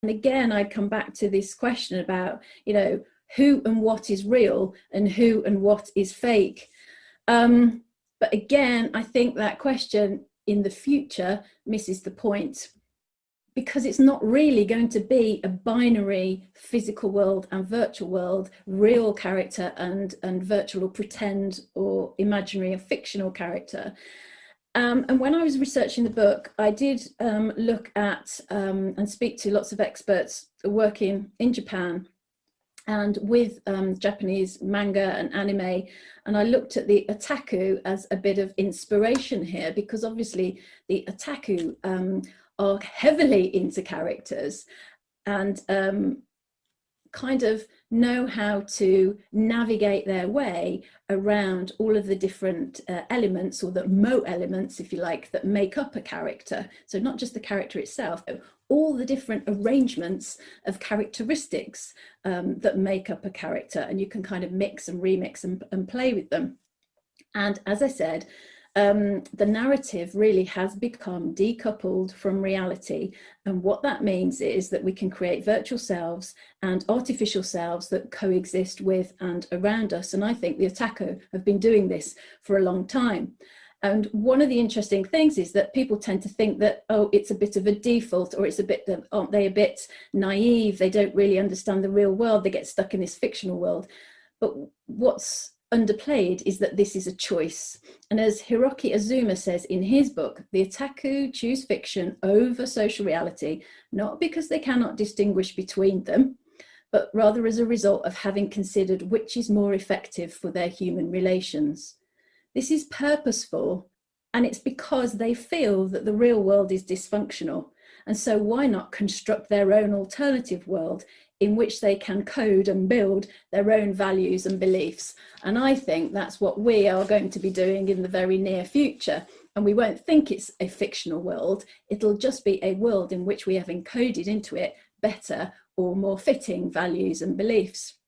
And again, I come back to this question about, you know, who and what is real and who and what is fake. But again, I think that question in the future misses the point, because it's not really going to be a binary physical world and virtual world, real character and virtual or pretend or imaginary or fictional character. And when I was researching the book, I did look at and speak to lots of experts working in Japan and with Japanese manga and anime. And I looked at the otaku as a bit of inspiration here, because obviously the otaku are heavily into characters and kind of know how to navigate their way around all of the different elements, or the elements, if you like, that make up a character. So not just the character itself, but all the different arrangements of characteristics that make up a character, and you can kind of mix and remix and play with them. And as I said, the narrative really has become decoupled from reality. And what that means is that we can create virtual selves and artificial selves that coexist with and around us. And I think the otaku have been doing this for a long time. And one of the interesting things is that people tend to think that, oh, it's a bit of a default, or it's a bit, aren't they a bit naive? They don't really understand the real world. They get stuck in this fictional world. But what's underplayed is that this is a choice. And as Hiroki Azuma says in his book, the otaku choose fiction over social reality, not because they cannot distinguish between them, but rather as a result of having considered which is more effective for their human relations. This is purposeful, and it's because they feel that the real world is dysfunctional. And so why not construct their own alternative world in which they can code and build their own values and beliefs? And I think that's what we are going to be doing in the very near future. And we won't think it's a fictional world. It'll just be a world in which we have encoded into it better or more fitting values and beliefs.